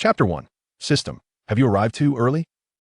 Chapter 1. System. Have you arrived too early?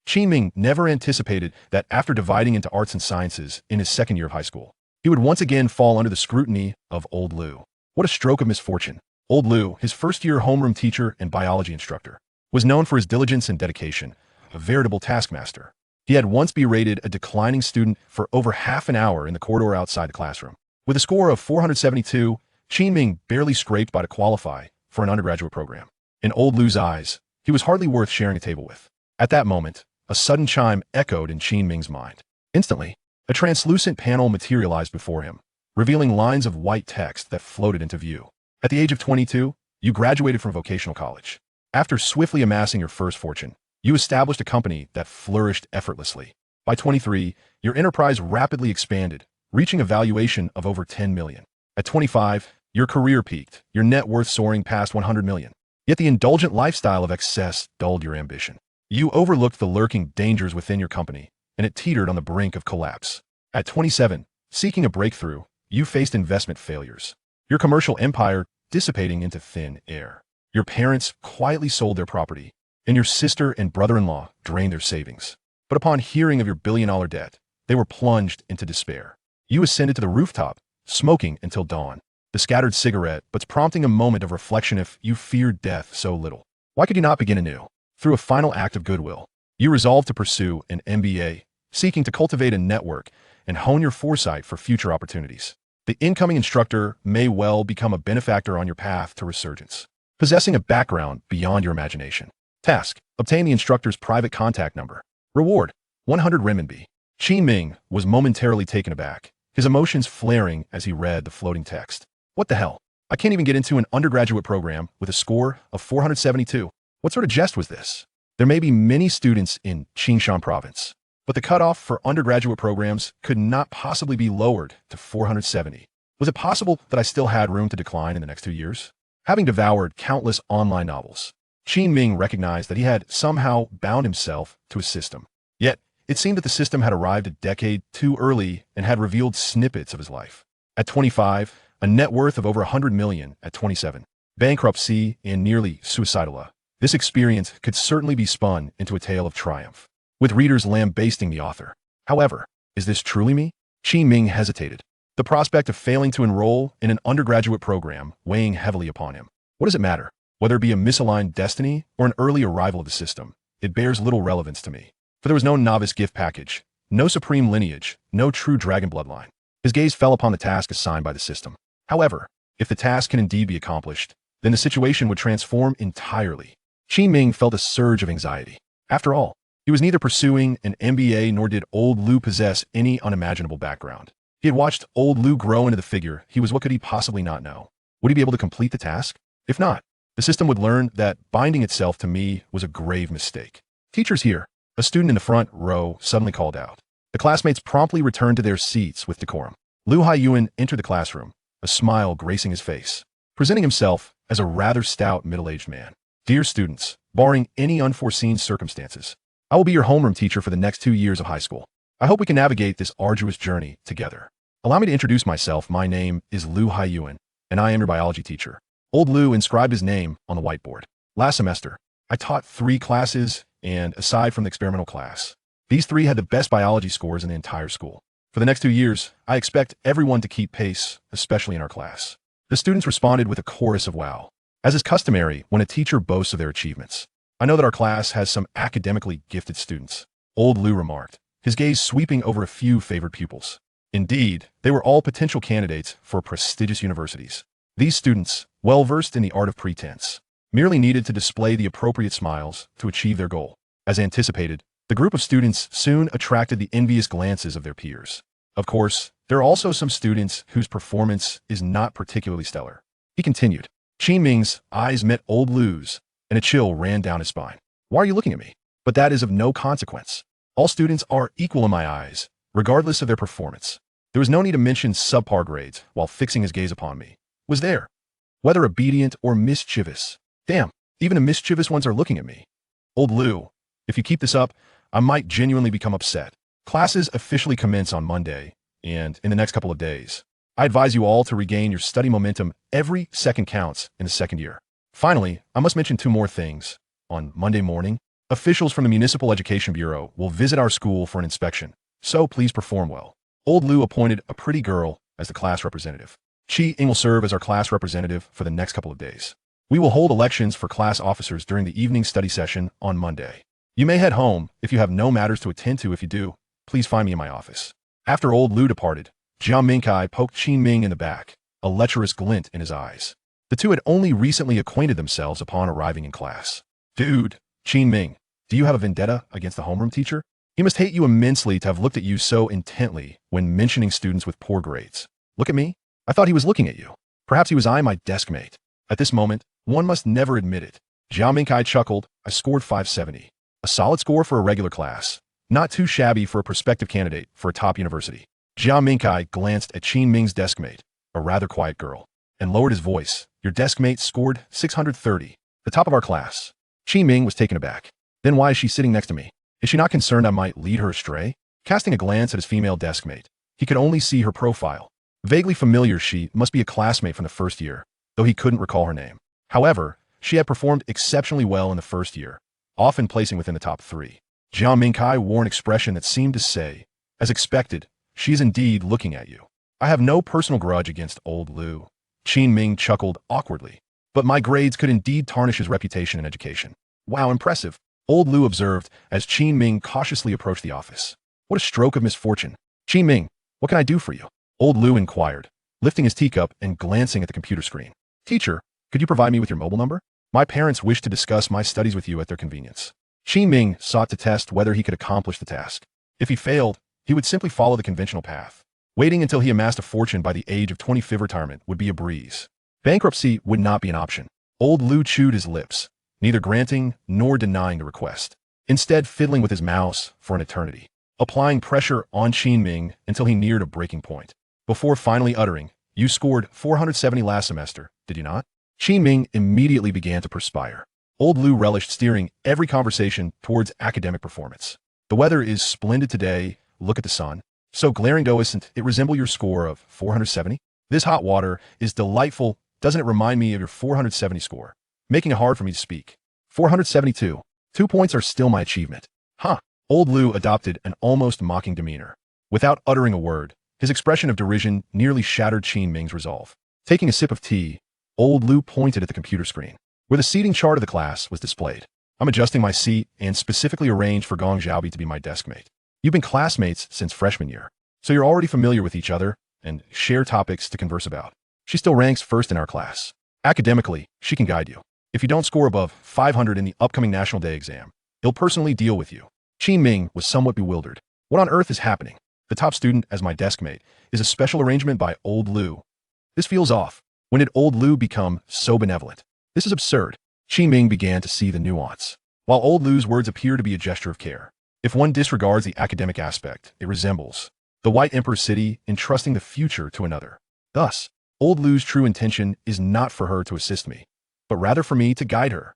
Qin never anticipated that after dividing into arts and sciences in his second year of high school, he would once again fall under the scrutiny of Old Lu. What a stroke of misfortune. Old Lu, his first-year homeroom teacher and biology instructor, was known for his diligence and dedication, a veritable taskmaster. He had once berated a declining student for over half an hour in the corridor outside the classroom. With a score of 472, Qin barely scraped by to qualify for an undergraduate program. In Old Lu's eyes, he was hardly worth sharing a table with. At that moment, a sudden chime echoed in Qin's mind. Instantly, a translucent panel materialized before him, revealing lines of white text that floated into view. At the age of 22, you graduated from vocational college. After swiftly amassing your first fortune, you established a company that flourished effortlessly. By 23, your enterprise rapidly expanded, reaching a valuation of over 10 million. At 25, your career peaked, your net worth soaring past 100 million. Yet the indulgent lifestyle of excess dulled your ambition. You overlooked the lurking dangers within your company, and it teetered on the brink of collapse. At 27, seeking a breakthrough, you faced investment failures, your commercial empire dissipating into thin air. Your parents quietly sold their property, and your sister and brother-in-law drained their savings. But upon hearing of your billion-dollar debt, they were plunged into despair. You ascended to the rooftop, smoking until dawn, the scattered cigarette butts prompting a moment of reflection if you feared death so little. Why could you not begin anew? Through a final act of goodwill, you resolved to pursue an MBA, seeking to cultivate a network and hone your foresight for future opportunities. The incoming instructor may well become a benefactor on your path to resurgence, possessing a background beyond your imagination. Task: obtain the instructor's private contact number. Reward: 100 renminbi. Qin was momentarily taken aback, his emotions flaring as he read the floating text. What the hell? I can't even get into an undergraduate program with a score of 472. What sort of jest was this? There may be many students in Qinshan province, but the cutoff for undergraduate programs could not possibly be lowered to 470. Was it possible that I still had room to decline in the next 2 years? Having devoured countless online novels, Qin recognized that he had somehow bound himself to a system. Yet, it seemed that the system had arrived a decade too early and had revealed snippets of his life. At 25, a net worth of over 100 million. At 27, bankruptcy and nearly suicidal. This experience could certainly be spun into a tale of triumph, with readers lambasting the author. However, is this truly me? Qin hesitated, the prospect of failing to enroll in an undergraduate program weighing heavily upon him. What does it matter? Whether it be a misaligned destiny or an early arrival of the system, it bears little relevance to me. For there was no novice gift package, no supreme lineage, no true dragon bloodline. His gaze fell upon the task assigned by the system. However, if the task can indeed be accomplished, then the situation would transform entirely. Qin felt a surge of anxiety. After all, he was neither pursuing an MBA nor did Old Lu possess any unimaginable background. He had watched Old Lu grow into the figure he was. What could he possibly not know? Would he be able to complete the task? If not, the system would learn that binding itself to me was a grave mistake. Teachers here, a student in the front row suddenly called out. The classmates promptly returned to their seats with decorum. Lu Haiyuan entered the classroom, a smile gracing his face, presenting himself as a rather stout middle-aged man. Dear students, barring any unforeseen circumstances, I will be your homeroom teacher for the next 2 years of high school. I hope we can navigate this arduous journey together. Allow me to introduce myself. My name is Lu Haiyuan, and I am your biology teacher. Old Lu inscribed his name on the whiteboard. Last semester, I taught 3 classes, and aside from the experimental class, these 3 had the best biology scores in the entire school. For the next 2 years, I expect everyone to keep pace, especially in our class. The students responded with a chorus of wow. As is customary when a teacher boasts of their achievements, I know that our class has some academically gifted students, Old Lu remarked, his gaze sweeping over a few favored pupils. Indeed, they were all potential candidates for prestigious universities. These students, well versed in the art of pretense, merely needed to display the appropriate smiles to achieve their goal. As anticipated, the group of students soon attracted the envious glances of their peers. Of course, there are also some students whose performance is not particularly stellar. He continued. Qin's eyes met Old Lu's, and a chill ran down his spine. Why are you looking at me? But that is of no consequence. All students are equal in my eyes, regardless of their performance. There was no need to mention subpar grades while fixing his gaze upon me. Was there? Whether obedient or mischievous. Damn, even the mischievous ones are looking at me. Old Lu, if you keep this up, I might genuinely become upset. Classes officially commence on Monday, and in the next couple of days. I advise you all to regain your study momentum. Every second counts in the second year. Finally, I must mention 2 more things. On Monday morning, officials from the Municipal Education Bureau will visit our school for an inspection, so please perform well. Old Lou appointed a pretty girl as the class representative. Chi Ing will serve as our class representative for the next couple of days. We will hold elections for class officers during the evening study session on Monday. You may head home if you have no matters to attend to. If you do, please find me in my office. After Old Lou departed, Jia Mingkai poked Qin Ming in the back, a lecherous glint in his eyes. The two had only recently acquainted themselves upon arriving in class. Dude, Qin Ming, do you have a vendetta against the homeroom teacher? He must hate you immensely to have looked at you so intently when mentioning students with poor grades. Look at me. I thought he was looking at you. Perhaps he was eyeing my desk mate. At this moment, one must never admit it. Jia Mingkai chuckled. I scored 570. A solid score for a regular class. Not too shabby for a prospective candidate for a top university. Jia Mingkai glanced at Qin Ming's desk mate, a rather quiet girl, and lowered his voice. Your desk mate scored 630. The top of our class. Qin Ming was taken aback. Then why is she sitting next to me? Is she not concerned I might lead her astray? Casting a glance at his female desk mate, he could only see her profile. Vaguely familiar, she must be a classmate from the first year, though he couldn't recall her name. However, she had performed exceptionally well in the first year, often placing within the top 3. Jia Mingkai wore an expression that seemed to say, as expected, she is indeed looking at you. I have no personal grudge against Old Lou. Qin Ming chuckled awkwardly. But my grades could indeed tarnish his reputation in education. Wow, impressive, Old Lou observed as Qin Ming cautiously approached the office. What a stroke of misfortune. Qin Ming, what can I do for you? Old Lou inquired, lifting his teacup and glancing at the computer screen. Teacher, could you provide me with your mobile number? My parents wish to discuss my studies with you at their convenience. Qin Ming sought to test whether he could accomplish the task. If he failed, he would simply follow the conventional path. Waiting until he amassed a fortune by the age of 25 retirement would be a breeze. Bankruptcy would not be an option. Old Lou chewed his lips, neither granting nor denying the request, instead fiddling with his mouse for an eternity, applying pressure on Qin Ming until he neared a breaking point, before finally uttering, you scored 470 last semester, did you not? Qin Ming immediately began to perspire. Old Lou relished steering every conversation towards academic performance. The weather is splendid today, look at the sun. So glaring, doesn't it resemble your score of 470? This hot water is delightful, doesn't it remind me of your 470 score? Making it hard for me to speak. 472. 2 points are still my achievement. Huh. Old Lou adopted an almost mocking demeanor. Without uttering a word, his expression of derision nearly shattered Qin Ming's resolve. Taking a sip of tea, Old Lou pointed at the computer screen, where the seating chart of the class was displayed. I'm adjusting my seat and specifically arranged for Gong Xiaobi to be my desk mate. You've been classmates since freshman year, so you're already familiar with each other and share topics to converse about. She still ranks first in our class. Academically, she can guide you. If you don't score above 500 in the upcoming National Day exam, he'll personally deal with you. Qin Ming was somewhat bewildered. What on earth is happening? The top student as my desk mate is a special arrangement by Old Lou. This feels off. When did Old Lou become so benevolent? This is absurd. Qin Ming began to see the nuance. While Old Lou's words appear to be a gesture of care, if one disregards the academic aspect, it resembles the White Emperor City entrusting the future to another. Thus, Old Lou's true intention is not for her to assist me, but rather for me to guide her.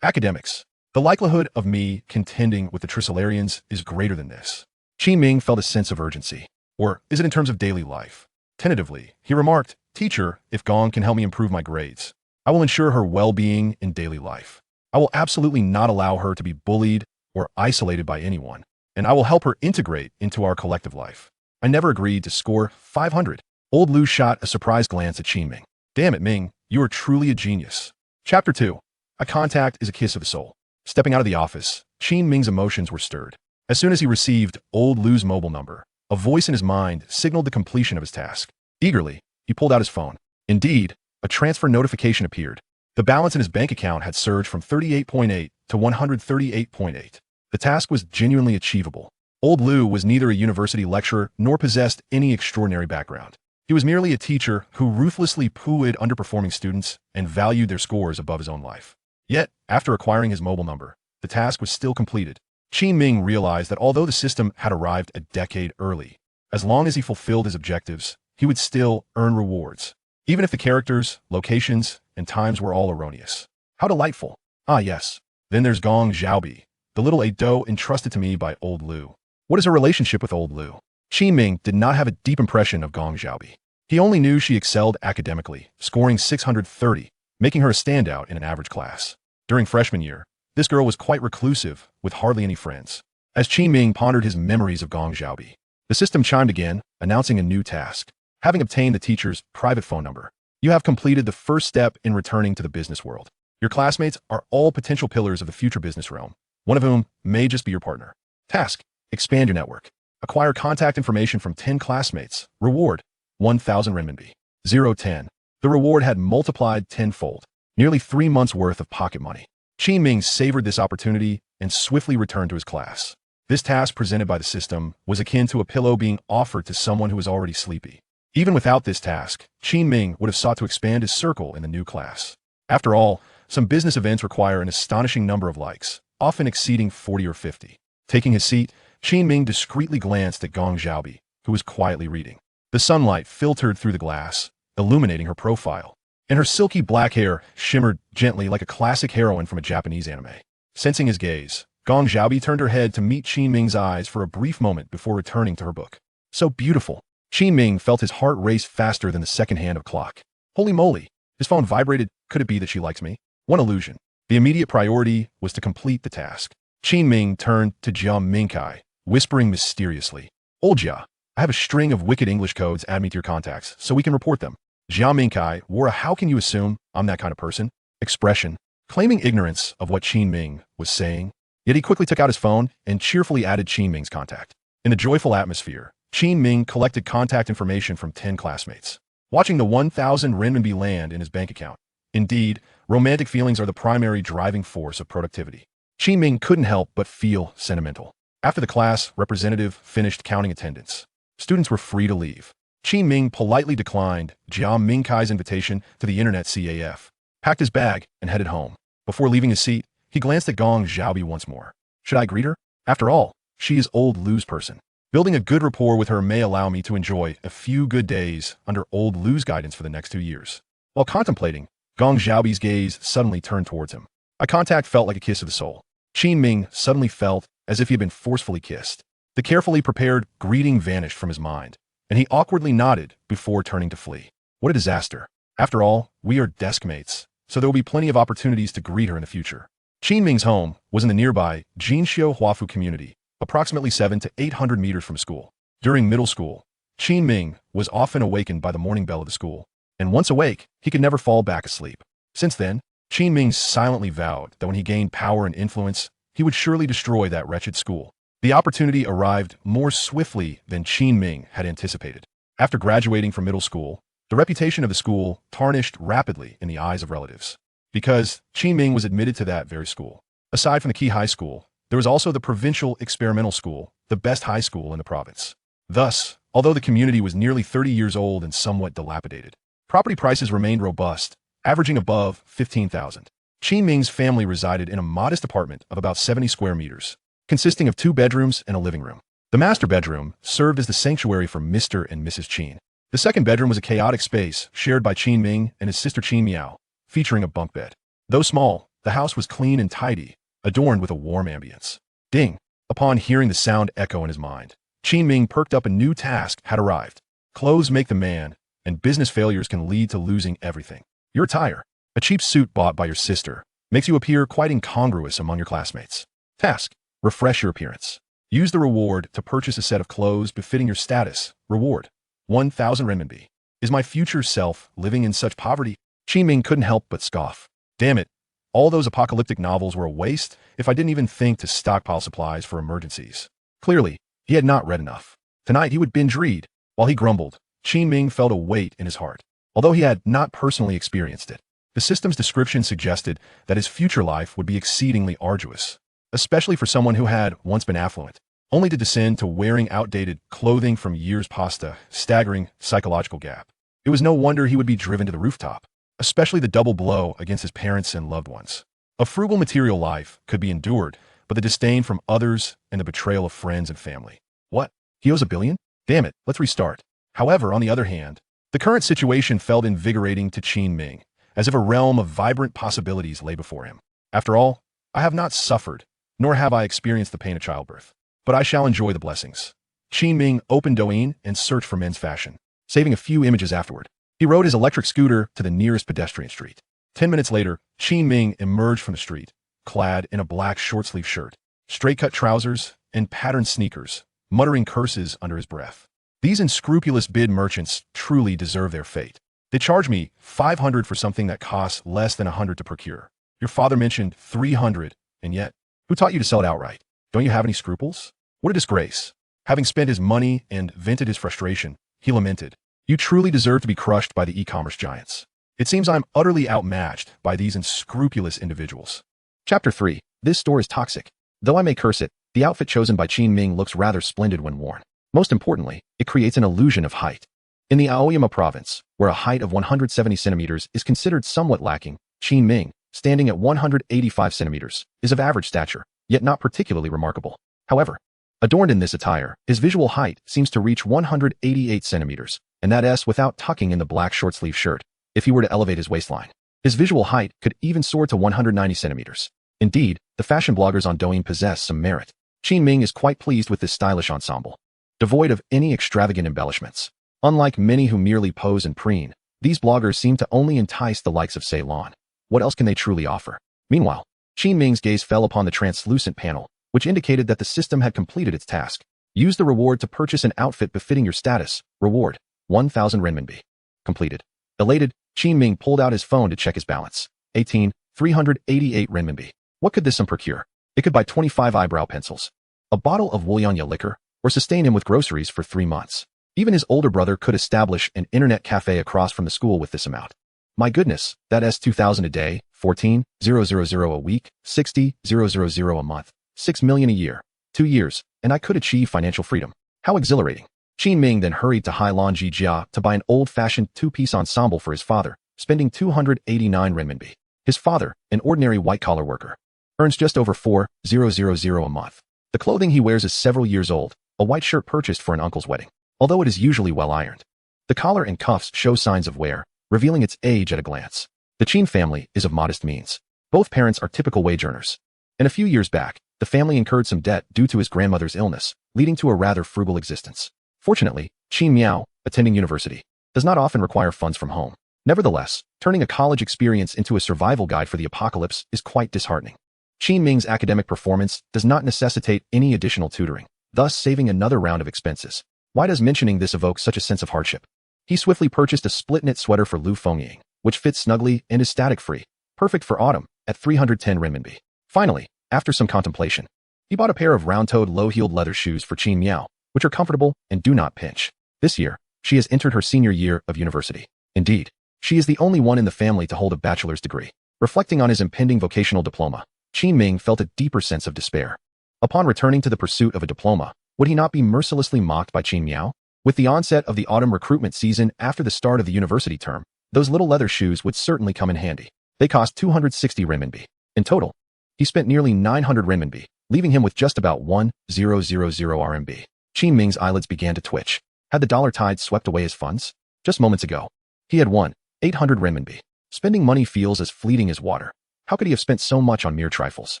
Academics. The likelihood of me contending with the Trissolarians is greater than this. Qin Ming felt a sense of urgency. Or is it in terms of daily life? Tentatively, he remarked, Teacher, if Gong can help me improve my grades, I will ensure her well-being in daily life. I will absolutely not allow her to be bullied or isolated by anyone, and I will help her integrate into our collective life. I never agreed to score 500. Old Lou shot a surprised glance at Qin Ming. Damn it, Ming, you are truly a genius. Chapter 2. A contact is a kiss of the soul. Stepping out of the office, Qin Ming's emotions were stirred. As soon as he received Old Lou's mobile number, a voice in his mind signaled the completion of his task. Eagerly, he pulled out his phone. Indeed, a transfer notification appeared. The balance in his bank account had surged from 38.8 to 138.8. The task was genuinely achievable. Old Lou was neither a university lecturer nor possessed any extraordinary background. He was merely a teacher who ruthlessly pooh-eyed underperforming students and valued their scores above his own life. Yet, after acquiring his mobile number, the task was still completed. Qin Ming realized that although the system had arrived a decade early, as long as he fulfilled his objectives, he would still earn rewards, even if the characters, locations, and times were all erroneous. How delightful. Ah yes, then there's Gong Xiaobi, the little ado entrusted to me by Old Lou. What is her relationship with Old Lou? Qin Ming did not have a deep impression of Gong Xiaobi. He only knew she excelled academically, scoring 630, making her a standout in an average class. During freshman year, This girl was quite reclusive, with hardly any friends. As Qin Ming pondered his memories of Gong Xiaobi, the system chimed again, announcing a new task. Having obtained the teacher's private phone number, you have completed the first step in returning to the business world. Your classmates are all potential pillars of the future business realm, one of whom may just be your partner. Task: expand your network. Acquire contact information from 10 classmates. Reward: 1,000 renminbi. 010. The reward had multiplied tenfold, nearly 3 months' worth of pocket money. Qin Ming savored this opportunity and swiftly returned to his class. This task presented by the system was akin to a pillow being offered to someone who was already sleepy. Even without this task, Qin Ming would have sought to expand his circle in the new class. After all, some business events require an astonishing number of likes, often exceeding 40 or 50. Taking his seat, Qin Ming discreetly glanced at Gong Xiaobi, who was quietly reading. The sunlight filtered through the glass, illuminating her profile, and her silky black hair shimmered gently like a classic heroine from a Japanese anime. Sensing his gaze, Gong Xiaobi turned her head to meet Qin Ming's eyes for a brief moment before returning to her book. So beautiful. Qin Ming felt his heart race faster than the second hand of a clock. Holy moly! His phone vibrated. Could it be that she likes me? One illusion. The immediate priority was to complete the task. Qin Ming turned to Jia Mingkai, whispering mysteriously, "Old Jia, I have a string of wicked English codes. Add me to your contacts so we can report them." Jia Mingkai wore a "how can you assume I'm that kind of person" expression, claiming ignorance of what Qin Ming was saying. Yet he quickly took out his phone and cheerfully added Qin Ming's contact. In the joyful atmosphere, Qin Ming collected contact information from 10 classmates, watching the 1,000 renminbi land in his bank account. Indeed, romantic feelings are the primary driving force of productivity. Qin Ming couldn't help but feel sentimental. After the class representative finished counting attendance, students were free to leave. Qin Ming politely declined Jia Mingkai's invitation to the internet CAF, packed his bag, and headed home. Before leaving his seat, he glanced at Gong Xiaobi once more. Should I greet her? After all, she is old Lu's person. Building a good rapport with her may allow me to enjoy a few good days under old Lu's guidance for the next 2 years. While contemplating, Gong Xiaobi's gaze suddenly turned towards him. Eye contact felt like a kiss of the soul. Qin Ming suddenly felt as if he had been forcefully kissed. The carefully prepared greeting vanished from his mind, and he awkwardly nodded before turning to flee. What a disaster. After all, we are desk mates, so there will be plenty of opportunities to greet her in the future. Qin Ming's home was in the nearby Jinxiu Huafu community, approximately 700 to 800 meters from school. During middle school, Qin Ming was often awakened by the morning bell of the school, and once awake, he could never fall back asleep. Since then, Qin Ming silently vowed that when he gained power and influence, he would surely destroy that wretched school. The opportunity arrived more swiftly than Qin Ming had anticipated. After graduating from middle school, the reputation of the school tarnished rapidly in the eyes of relatives, because Qin Ming was admitted to that very school. Aside from the key high school, there was also the provincial experimental school, the best high school in the province. Thus, although the community was nearly 30 years old and somewhat dilapidated, property prices remained robust, averaging above 15,000. Qin Ming's family resided in a modest apartment of about 70 square meters, consisting of 2 bedrooms and a living room. The master bedroom served as the sanctuary for Mr. and Mrs. Qin. The second bedroom was a chaotic space shared by Qin Ming and his sister Qin Miao, featuring a bunk bed. Though small, the house was clean and tidy, adorned with a warm ambience. Ding! Upon hearing the sound echo in his mind, Qin Ming perked up. A new task had arrived. Clothes make the man, and business failures can lead to losing everything. Your attire, a cheap suit bought by your sister, makes you appear quite incongruous among your classmates. Task: refresh your appearance. Use the reward to purchase a set of clothes befitting your status. Reward: 1,000 renminbi. Is my future self living in such poverty? Qin Ming couldn't help but scoff. Damn it. All those apocalyptic novels were a waste if I didn't even think to stockpile supplies for emergencies. Clearly, he had not read enough. Tonight he would binge read. While he grumbled, Qin Ming felt a weight in his heart. Although he had not personally experienced it, the system's description suggested that his future life would be exceedingly arduous, especially for someone who had once been affluent, only to descend to wearing outdated clothing from years past. A staggering psychological gap. It was no wonder he would be driven to the rooftop, especially the double blow against his parents and loved ones. A frugal material life could be endured, but the disdain from others and the betrayal of friends and family. What? He owes $1 billion? Damn it, let's restart. However, on the other hand, the current situation felt invigorating to Qin Ming, as if a realm of vibrant possibilities lay before him. After all, I have not suffered, nor have I experienced the pain of childbirth, but I shall enjoy the blessings. Qin Ming opened Douyin and searched for men's fashion, saving a few images afterward. He rode his electric scooter to the nearest pedestrian street. 10 minutes later, Qin Ming emerged from the street, clad in a black short-sleeve shirt, straight-cut trousers, and patterned sneakers, muttering curses under his breath. These unscrupulous bid merchants truly deserve their fate. They charge me $500 for something that costs less than $100 to procure. Your father mentioned $300, and yet, who taught you to sell it outright? Don't you have any scruples? What a disgrace. Having spent his money and vented his frustration, he lamented, "You truly deserve to be crushed by the e-commerce giants. It seems I'm utterly outmatched by these unscrupulous individuals." Chapter 3. This store is toxic. Though I may curse it, the outfit chosen by Qin Ming looks rather splendid when worn. Most importantly, it creates an illusion of height. In the Aoyama province, where a height of 170 centimeters is considered somewhat lacking, Qin Ming, standing at 185 centimeters, is of average stature, yet not particularly remarkable. However, adorned in this attire, his visual height seems to reach 188 centimeters, and that is without tucking in the black short-sleeve shirt. If he were to elevate his waistline, his visual height could even soar to 190 centimeters. Indeed, the fashion bloggers on Douyin possess some merit. Qin Ming is quite pleased with this stylish ensemble, devoid of any extravagant embellishments. Unlike many who merely pose and preen, these bloggers seem to only entice the likes of Ceylon. What else can they truly offer? Meanwhile, Qin Ming's gaze fell upon the translucent panel, which indicated that the system had completed its task. Use the reward to purchase an outfit befitting your status. Reward, 1,000 renminbi. Completed. Elated, Qin Ming pulled out his phone to check his balance. 388 renminbi. What could this sum procure? It could buy 25 eyebrow pencils, a bottle of Wulianya liquor, or sustain him with groceries for 3 months. Even his older brother could establish an internet cafe across from the school with this amount. My goodness, that is 2,000 a day, 14,000 a week, 60,000 a month, 6 million a year, 2 years, and I could achieve financial freedom. How exhilarating. Qin Ming then hurried to Hailan Jijia to buy an old-fashioned two-piece ensemble for his father, spending 289 renminbi. His father, an ordinary white-collar worker, earns just over 4,000 a month. The clothing he wears is several years old, a white shirt purchased for an uncle's wedding, although it is usually well-ironed. The collar and cuffs show signs of wear, revealing its age at a glance. The Qin family is of modest means. Both parents are typical wage earners. And a few years back, the family incurred some debt due to his grandmother's illness, leading to a rather frugal existence. Fortunately, Qin Miao, attending university, does not often require funds from home. Nevertheless, turning a college experience into a survival guide for the apocalypse is quite disheartening. Qin Ming's academic performance does not necessitate any additional tutoring, thus saving another round of expenses. Why does mentioning this evoke such a sense of hardship? He swiftly purchased a split-knit sweater for Lu Fengying, which fits snugly and is static-free, perfect for autumn, at 310 renminbi. Finally, after some contemplation, he bought a pair of round-toed low-heeled leather shoes for Qin Miao, which are comfortable and do not pinch. This year, she has entered her senior year of university. Indeed, she is the only one in the family to hold a bachelor's degree. Reflecting on his impending vocational diploma, Qin Ming felt a deeper sense of despair. Upon returning to the pursuit of a diploma, would he not be mercilessly mocked by Qin Miao? With the onset of the autumn recruitment season after the start of the university term, those little leather shoes would certainly come in handy. They cost 260 renminbi. In total, he spent nearly 900 renminbi, leaving him with just about 1,000 RMB. Qin Ming's eyelids began to twitch. Had the dollar tide swept away his funds? Just moments ago, he had won 800 renminbi. Spending money feels as fleeting as water. How could he have spent so much on mere trifles?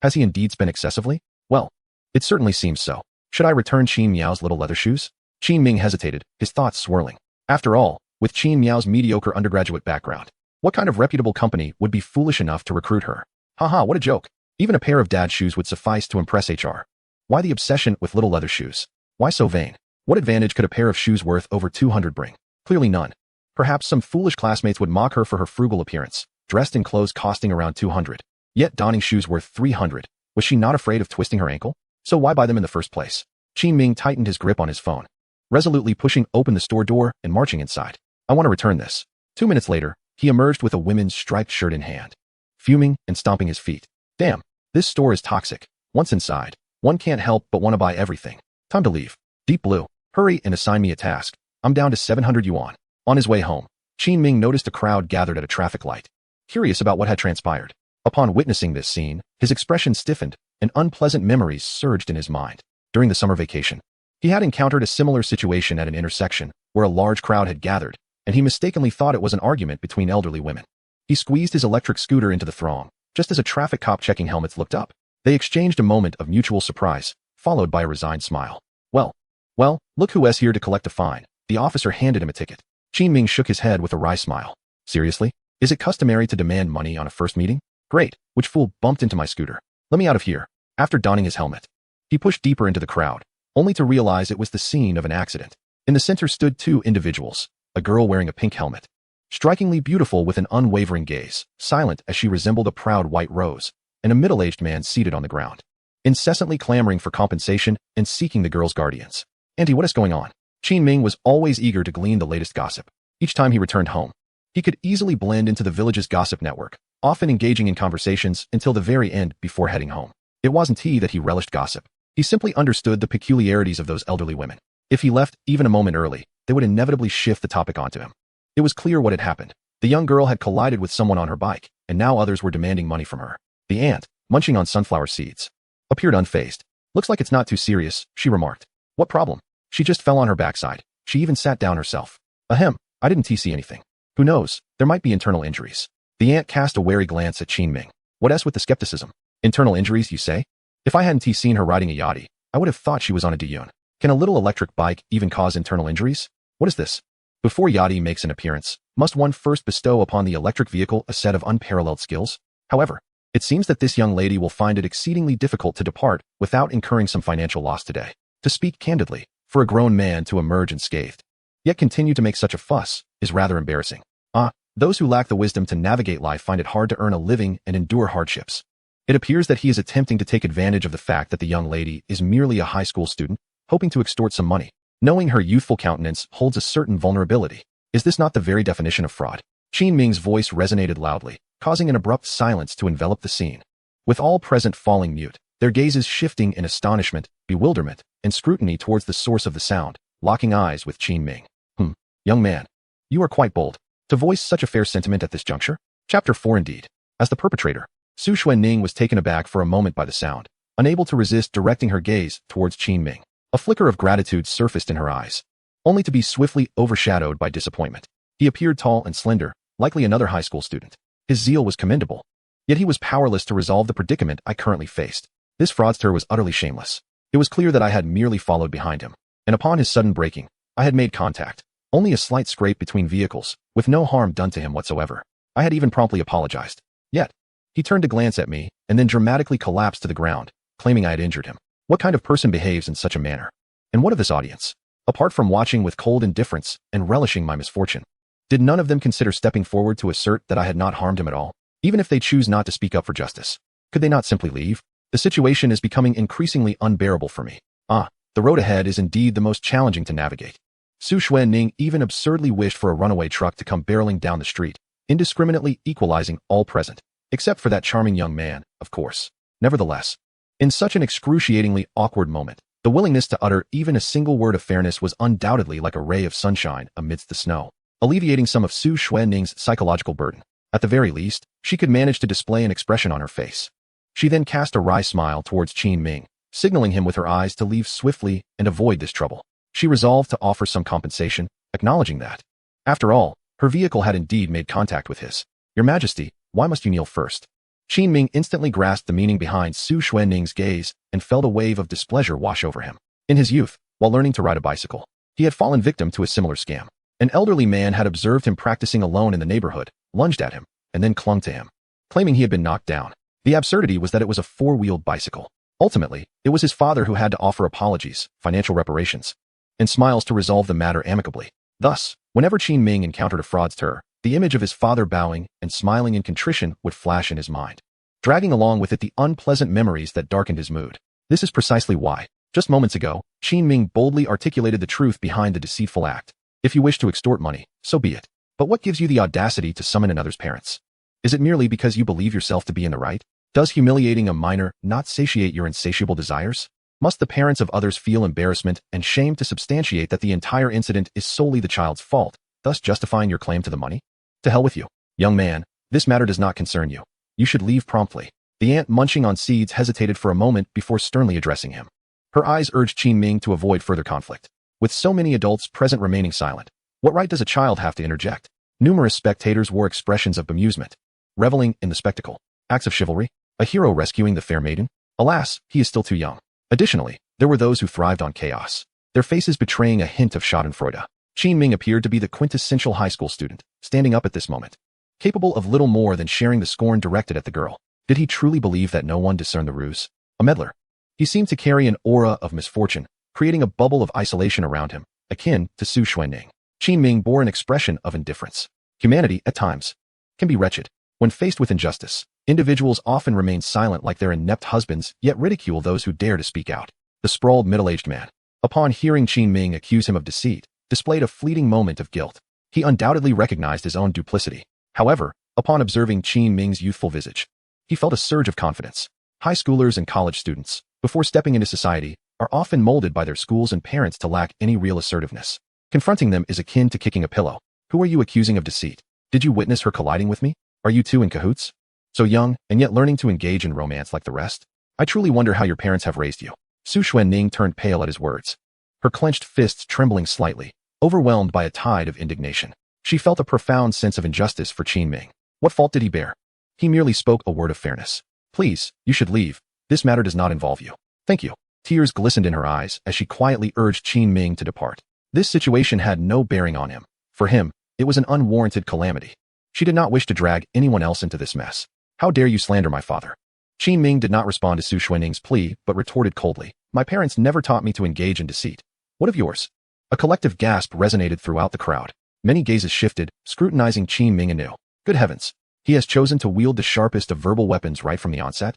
Has he indeed spent excessively? Well, it certainly seems so. Should I return Qin Miao's little leather shoes? Qin Ming hesitated, his thoughts swirling. After all, with Qin Miao's mediocre undergraduate background, what kind of reputable company would be foolish enough to recruit her? Haha, what a joke. Even a pair of dad shoes would suffice to impress HR. Why the obsession with little leather shoes? Why so vain? What advantage could a pair of shoes worth over 200 bring? Clearly none. Perhaps some foolish classmates would mock her for her frugal appearance, dressed in clothes costing around 200, yet donning shoes worth 300. Was she not afraid of twisting her ankle? So why buy them in the first place? Qin Ming tightened his grip on his phone, resolutely pushing open the store door and marching inside. I want to return this. 2 minutes later, he emerged with a women's striped shirt in hand, fuming and stomping his feet. Damn, this store is toxic. Once inside, one can't help but want to buy everything. Time to leave. Deep Blue, hurry and assign me a task. I'm down to 700 yuan. On his way home, Qin Ming noticed a crowd gathered at a traffic light, curious about what had transpired. Upon witnessing this scene, his expression stiffened, and unpleasant memories surged in his mind. During the summer vacation, he had encountered a similar situation at an intersection where a large crowd had gathered, and he mistakenly thought it was an argument between elderly women. He squeezed his electric scooter into the throng, just as a traffic cop checking helmets looked up. They exchanged a moment of mutual surprise, followed by a resigned smile. Well, look who is here to collect a fine. The officer handed him a ticket. Qin Ming shook his head with a wry smile. Seriously? Is it customary to demand money on a first meeting? Great, which fool bumped into my scooter? Let me out of here. After donning his helmet, he pushed deeper into the crowd, only to realize it was the scene of an accident. In the center stood two individuals, a girl wearing a pink helmet, strikingly beautiful with an unwavering gaze, silent as she resembled a proud white rose, and a middle-aged man seated on the ground, incessantly clamoring for compensation and seeking the girl's guardians. Auntie, what is going on? Qin Ming was always eager to glean the latest gossip. Each time he returned home, he could easily blend into the village's gossip network, often engaging in conversations until the very end before heading home. It wasn't that he relished gossip. He simply understood the peculiarities of those elderly women. If he left even a moment early, they would inevitably shift the topic onto him. It was clear what had happened. The young girl had collided with someone on her bike, and now others were demanding money from her. The aunt, munching on sunflower seeds, appeared unfazed. Looks like it's not too serious, she remarked. What problem? She just fell on her backside. She even sat down herself. Ahem, I didn't see anything. Who knows, there might be internal injuries. The aunt cast a wary glance at Qin Ming. What else with the skepticism? Internal injuries, you say? If I hadn't seen her riding a yachty, I would have thought she was on a Diyun. Can a little electric bike even cause internal injuries? What is this? Before yachty makes an appearance, must one first bestow upon the electric vehicle a set of unparalleled skills? However, it seems that this young lady will find it exceedingly difficult to depart without incurring some financial loss today. To speak candidly, for a grown man to emerge unscathed, yet continue to make such a fuss, is rather embarrassing. Those who lack the wisdom to navigate life find it hard to earn a living and endure hardships. It appears that he is attempting to take advantage of the fact that the young lady is merely a high school student, hoping to extort some money. Knowing her youthful countenance holds a certain vulnerability. Is this not the very definition of fraud? Qin Ming's voice resonated loudly, causing an abrupt silence to envelop the scene. With all present falling mute, their gazes shifting in astonishment, bewilderment, and scrutiny towards the source of the sound, locking eyes with Qin Ming. Young man, you are quite bold to voice such a fair sentiment at this juncture. Chapter 4 Indeed. As the perpetrator, Su Xuanning was taken aback for a moment by the sound, unable to resist directing her gaze towards Qin Ming. A flicker of gratitude surfaced in her eyes, only to be swiftly overshadowed by disappointment. He appeared tall and slender, likely another high school student. His zeal was commendable, yet he was powerless to resolve the predicament I currently faced. This fraudster was utterly shameless. It was clear that I had merely followed behind him, and upon his sudden braking, I had made contact. Only a slight scrape between vehicles, with no harm done to him whatsoever. I had even promptly apologized. Yet, he turned to glance at me, and then dramatically collapsed to the ground, claiming I had injured him. What kind of person behaves in such a manner? And what of this audience? Apart from watching with cold indifference and relishing my misfortune, did none of them consider stepping forward to assert that I had not harmed him at all? Even if they choose not to speak up for justice, could they not simply leave? The situation is becoming increasingly unbearable for me. The road ahead is indeed the most challenging to navigate. Su Xuanning even absurdly wished for a runaway truck to come barreling down the street, indiscriminately equalizing all present, except for that charming young man, of course. Nevertheless, in such an excruciatingly awkward moment, the willingness to utter even a single word of fairness was undoubtedly like a ray of sunshine amidst the snow, alleviating some of Su Xuanning's psychological burden. At the very least, she could manage to display an expression on her face. She then cast a wry smile towards Qin Ming, signaling him with her eyes to leave swiftly and avoid this trouble. She resolved to offer some compensation, acknowledging that, after all, her vehicle had indeed made contact with his. Your Majesty, why must you kneel first? Qin Ming instantly grasped the meaning behind Su Xuanning's gaze and felt a wave of displeasure wash over him. In his youth, while learning to ride a bicycle, he had fallen victim to a similar scam. An elderly man had observed him practicing alone in the neighborhood, lunged at him, and then clung to him, claiming he had been knocked down. The absurdity was that it was a four-wheeled bicycle. Ultimately, it was his father who had to offer apologies, financial reparations, and smiles to resolve the matter amicably. Thus, whenever Qin Ming encountered a fraudster, the image of his father bowing and smiling in contrition would flash in his mind, dragging along with it the unpleasant memories that darkened his mood. This is precisely why, just moments ago, Qin Ming boldly articulated the truth behind the deceitful act. If you wish to extort money, so be it. But what gives you the audacity to summon another's parents? Is it merely because you believe yourself to be in the right? Does humiliating a minor not satiate your insatiable desires? Must the parents of others feel embarrassment and shame to substantiate that the entire incident is solely the child's fault, thus justifying your claim to the money? To hell with you. Young man, this matter does not concern you. You should leave promptly. The aunt munching on seeds hesitated for a moment before sternly addressing him. Her eyes urged Qin Ming to avoid further conflict. With so many adults present remaining silent, what right does a child have to interject? Numerous spectators wore expressions of bemusement, reveling in the spectacle. Acts of chivalry? A hero rescuing the fair maiden? Alas, he is still too young. Additionally, there were those who thrived on chaos, their faces betraying a hint of schadenfreude. Qin Ming appeared to be the quintessential high school student, standing up at this moment, capable of little more than sharing the scorn directed at the girl. Did he truly believe that no one discerned the ruse? A meddler. He seemed to carry an aura of misfortune, creating a bubble of isolation around him, akin to Su Xuanning. Qin Ming bore an expression of indifference. Humanity, at times, can be wretched. When faced with injustice, individuals often remain silent like their inept husbands, yet ridicule those who dare to speak out. The sprawled middle-aged man, upon hearing Qin Ming accuse him of deceit, displayed a fleeting moment of guilt. He undoubtedly recognized his own duplicity. However, upon observing Qin Ming's youthful visage, he felt a surge of confidence. High schoolers and college students, before stepping into society, are often molded by their schools and parents to lack any real assertiveness. Confronting them is akin to kicking a pillow. Who are you accusing of deceit? Did you witness her colliding with me? Are you two in cahoots? So young, and yet learning to engage in romance like the rest? I truly wonder how your parents have raised you. Su Xuanning turned pale at his words, her clenched fists trembling slightly, overwhelmed by a tide of indignation. She felt a profound sense of injustice for Qin Ming. What fault did he bear? He merely spoke a word of fairness. Please, you should leave. This matter does not involve you. Thank you. Tears glistened in her eyes as she quietly urged Qin Ming to depart. This situation had no bearing on him. For him, it was an unwarranted calamity. She did not wish to drag anyone else into this mess. How dare you slander my father? Qin Ming did not respond to Su Xuanning's plea, but retorted coldly. My parents never taught me to engage in deceit. What of yours? A collective gasp resonated throughout the crowd. Many gazes shifted, scrutinizing Qin Ming anew. Good heavens! He has chosen to wield the sharpest of verbal weapons right from the onset?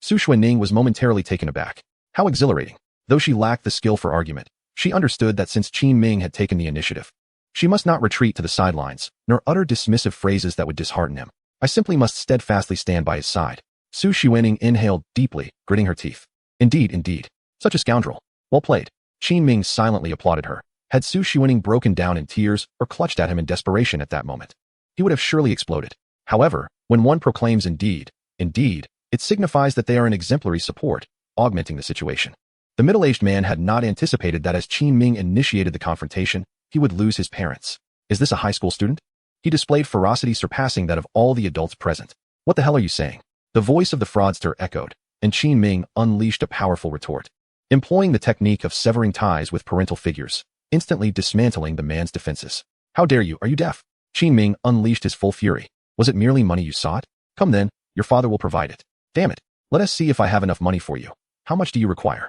Su Xuanning was momentarily taken aback. How exhilarating! Though she lacked the skill for argument, she understood that since Qin Ming had taken the initiative, she must not retreat to the sidelines, nor utter dismissive phrases that would dishearten him. I simply must steadfastly stand by his side. Su Xuanning inhaled deeply, gritting her teeth. Indeed, indeed. Such a scoundrel. Well played. Qin Ming silently applauded her. Had Su Xuanning broken down in tears or clutched at him in desperation at that moment, he would have surely exploded. However, when one proclaims indeed, indeed, it signifies that they are an exemplary support, augmenting the situation. The middle-aged man had not anticipated that as Qin Ming initiated the confrontation, he would lose his parents. Is this a high school student? He displayed ferocity surpassing that of all the adults present. What the hell are you saying? The voice of the fraudster echoed, and Qin Ming unleashed a powerful retort, employing the technique of severing ties with parental figures, instantly dismantling the man's defenses. How dare you? Are you deaf? Qin Ming unleashed his full fury. Was it merely money you sought? Come then, your father will provide it. Damn it. Let us see if I have enough money for you. How much do you require?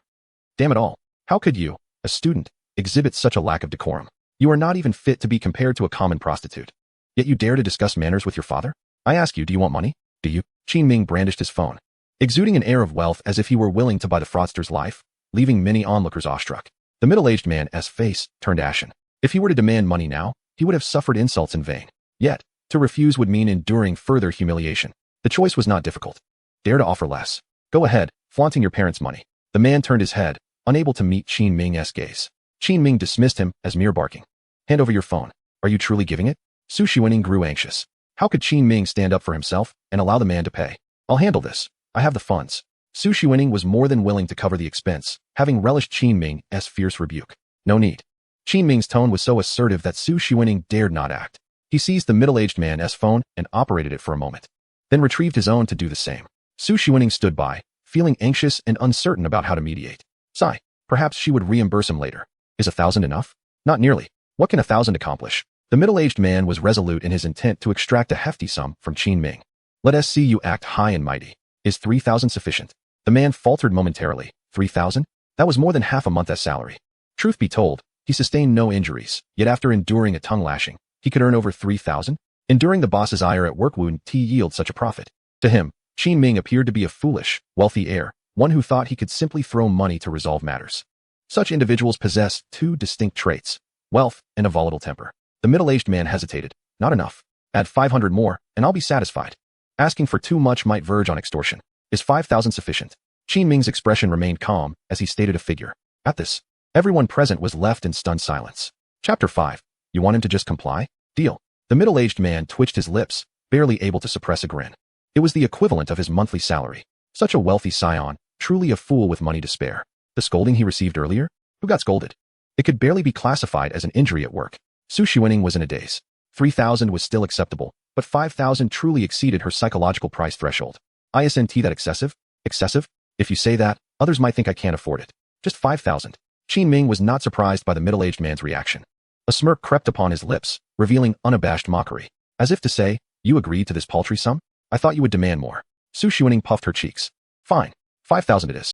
Damn it all. How could you, a student, exhibit such a lack of decorum? You are not even fit to be compared to a common prostitute. Yet you dare to discuss manners with your father? I ask you, do you want money? Do you? Qin Ming brandished his phone, exuding an air of wealth as if he were willing to buy the fraudster's life, leaving many onlookers awestruck. The middle-aged man's face turned ashen. If he were to demand money now, he would have suffered insults in vain. Yet, to refuse would mean enduring further humiliation. The choice was not difficult. Dare to offer less. Go ahead, flaunting your parents' money. The man turned his head, unable to meet Qin Ming's gaze. Qin Ming dismissed him as mere barking. Hand over your phone. Are you truly giving it? Su Xuanning grew anxious. How could Qin Ming stand up for himself and allow the man to pay? I'll handle this. I have the funds. Su Xuanning was more than willing to cover the expense, having relished Qin Ming's fierce rebuke. No need. Qin Ming's tone was so assertive that Su Xuanning dared not act. He seized the middle-aged man's phone and operated it for a moment, then retrieved his own to do the same. Su Xuanning stood by, feeling anxious and uncertain about how to mediate. Sigh. Perhaps she would reimburse him later. Is 1,000 enough? Not nearly. What can 1,000 accomplish? The middle-aged man was resolute in his intent to extract a hefty sum from Qin Ming. Let us see you act high and mighty. Is 3,000 sufficient? The man faltered momentarily. 3,000? That was more than half a month's salary. Truth be told, he sustained no injuries, yet after enduring a tongue lashing, he could earn over 3,000? Enduring the boss's ire at work wouldn't yield such a profit. To him, Qin Ming appeared to be a foolish, wealthy heir, one who thought he could simply throw money to resolve matters. Such individuals possess two distinct traits, wealth and a volatile temper. The middle-aged man hesitated. Not enough. Add 500 more, and I'll be satisfied. Asking for too much might verge on extortion. Is 5,000 sufficient? Qin Ming's expression remained calm as he stated a figure. At this, everyone present was left in stunned silence. Chapter 5. You want him to just comply? Deal. The middle-aged man twitched his lips, barely able to suppress a grin. It was the equivalent of his monthly salary. Such a wealthy scion, truly a fool with money to spare. The scolding he received earlier? Who got scolded? It could barely be classified as an injury at work. Su Xuanning was in a daze. 3,000 was still acceptable, but 5,000 truly exceeded her psychological price threshold. Isn't that excessive? Excessive? If you say that, others might think I can't afford it. Just 5,000. Qin Ming was not surprised by the middle-aged man's reaction. A smirk crept upon his lips, revealing unabashed mockery. As if to say, You agree to this paltry sum? I thought you would demand more. Su Xuaning puffed her cheeks. Fine. 5,000 it is.